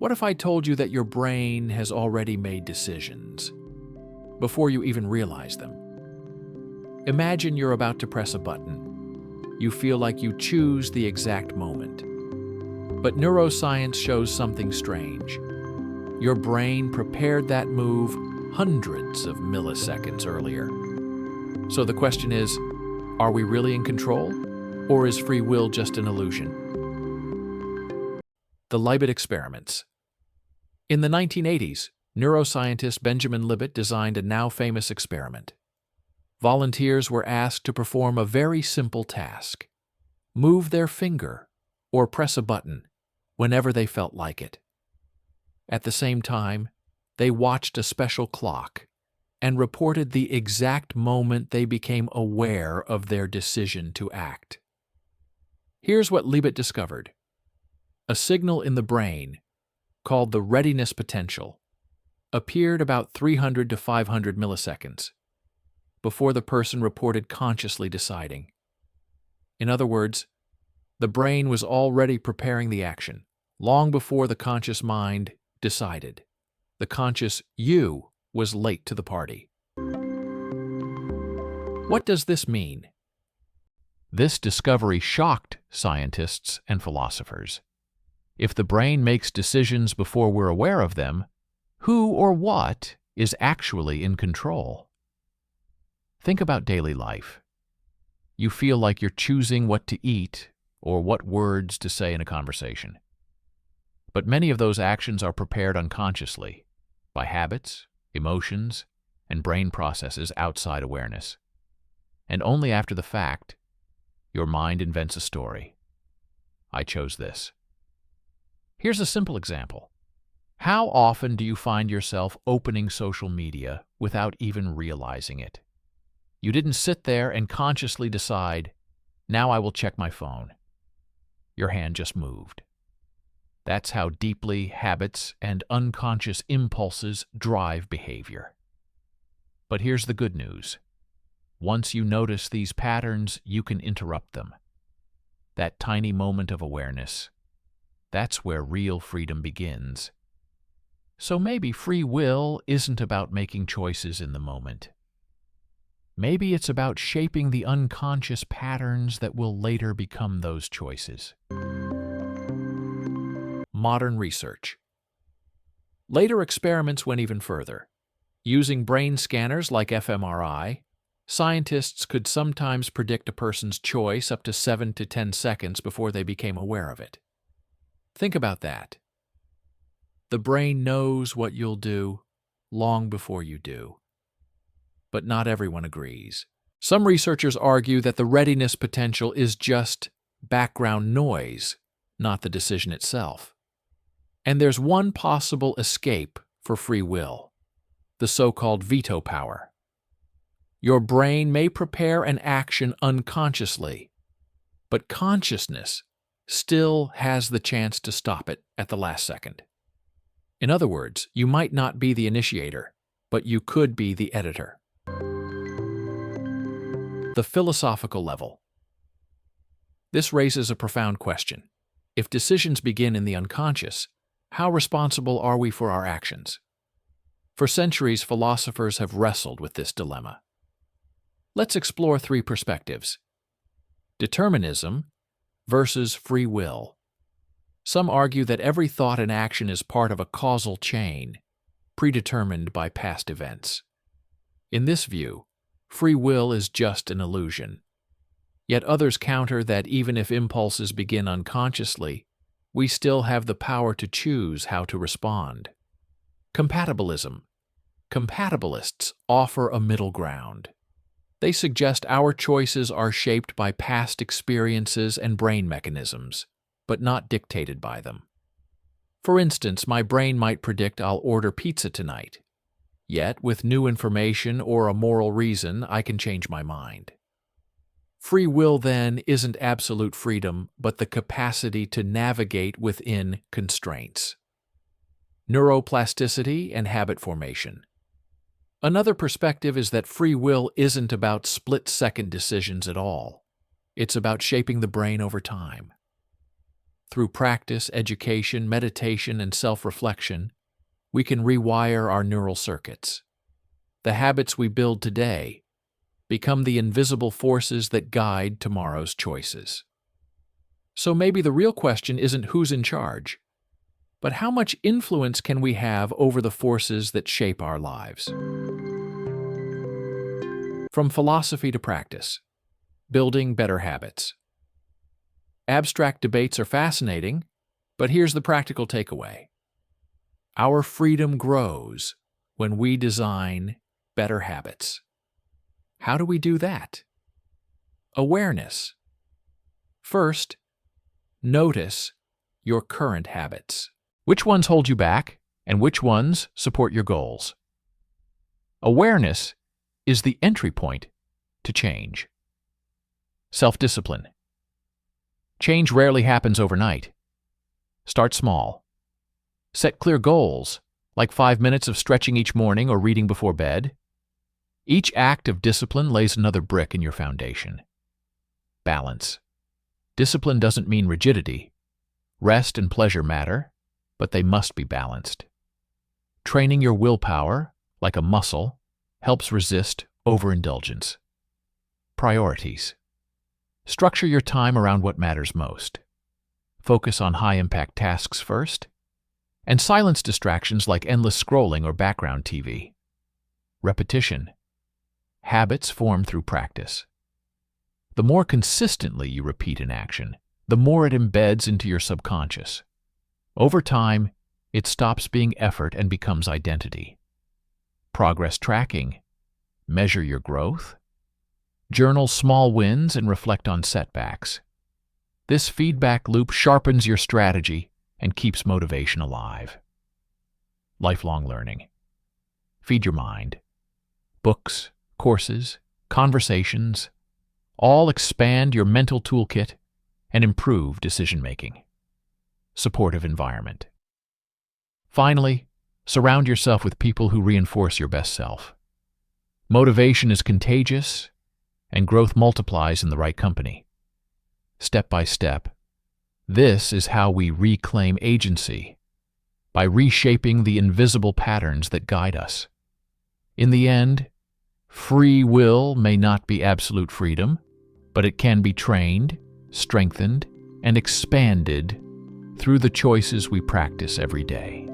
What if I told you that your brain has already made decisions before you even realize them? Imagine you're about to press a button. You feel like you choose the exact moment. But neuroscience shows something strange. Your brain prepared that move hundreds of milliseconds earlier. So the question is, are we really in control? Or is free will just an illusion? The Libet experiments. In the 1980s, neuroscientist Benjamin Libet designed a now-famous experiment. Volunteers were asked to perform a very simple task: move their finger or press a button whenever they felt like it. At the same time, they watched a special clock and reported the exact moment they became aware of their decision to act. Here's what Libet discovered. A signal in the brain, called the readiness potential, appeared about 300 to 500 milliseconds before the person reported consciously deciding. In other words, the brain was already preparing the action, long before the conscious mind decided. The conscious you was late to the party. What does this mean? This discovery shocked scientists and philosophers. If the brain makes decisions before we're aware of them, who or what is actually in control? Think about daily life. You feel like you're choosing what to eat or what words to say in a conversation. But many of those actions are prepared unconsciously by habits, emotions, and brain processes outside awareness. And only after the fact, your mind invents a story. I chose this. Here's a simple example. How often do you find yourself opening social media without even realizing it? You didn't sit there and consciously decide, now I will check my phone. Your hand just moved. That's how deeply habits and unconscious impulses drive behavior. But here's the good news. Once you notice these patterns, you can interrupt them. That tiny moment of awareness, that's where real freedom begins. So maybe free will isn't about making choices in the moment. Maybe it's about shaping the unconscious patterns that will later become those choices. Modern research. Later experiments went even further. Using brain scanners like fMRI, scientists could sometimes predict a person's choice up to 7 to 10 seconds before they became aware of it. Think about that. The brain knows what you'll do long before you do. But not everyone agrees. Some researchers argue that the readiness potential is just background noise, not the decision itself. And there's one possible escape for free will, the so-called veto power. Your brain may prepare an action unconsciously, but consciousness still has the chance to stop it at the last second. In other words, you might not be the initiator, but you could be the editor. The philosophical level. This raises a profound question. If decisions begin in the unconscious, how responsible are we for our actions? For centuries, philosophers have wrestled with this dilemma. Let's explore three perspectives. Determinism versus free will. Some argue that every thought and action is part of a causal chain, predetermined by past events. In this view, free will is just an illusion. Yet others counter that even if impulses begin unconsciously, we still have the power to choose how to respond. Compatibilism. Compatibilists offer a middle ground. They suggest our choices are shaped by past experiences and brain mechanisms, but not dictated by them. For instance, my brain might predict I'll order pizza tonight. Yet, with new information or a moral reason, I can change my mind. Free will, then, isn't absolute freedom, but the capacity to navigate within constraints. Neuroplasticity and habit formation. Another perspective is that free will isn't about split-second decisions at all. It's about shaping the brain over time. Through practice, education, meditation, and self-reflection, we can rewire our neural circuits. The habits we build today become the invisible forces that guide tomorrow's choices. So maybe the real question isn't who's in charge, but how much influence can we have over the forces that shape our lives? From philosophy to practice, building better habits. Abstract debates are fascinating, but here's the practical takeaway. Our freedom grows when we design better habits. How do we do that? Awareness. First, notice your current habits. Which ones hold you back, and which ones support your goals? Awareness is the entry point to change. Self-discipline. Change rarely happens overnight. Start small. Set clear goals, like 5 minutes of stretching each morning or reading before bed. Each act of discipline lays another brick in your foundation. Balance. Discipline doesn't mean rigidity. Rest and pleasure matter, but they must be balanced. Training your willpower, like a muscle, helps resist overindulgence. Priorities. Structure your time around what matters most. Focus on high-impact tasks first, and silence distractions like endless scrolling or background TV. Repetition. Habits form through practice. The more consistently you repeat an action, the more it embeds into your subconscious. Over time, it stops being effort and becomes identity. Progress tracking. Measure your growth. Journal small wins and reflect on setbacks. This feedback loop sharpens your strategy and keeps motivation alive. Lifelong learning. Feed your mind. Books, courses, conversations, all expand your mental toolkit and improve decision-making. Supportive environment. Finally, surround yourself with people who reinforce your best self. Motivation is contagious, and growth multiplies in the right company. Step by step, this is how we reclaim agency, by reshaping the invisible patterns that guide us. In the end, free will may not be absolute freedom, but it can be trained, strengthened, and expanded through the choices we practice every day.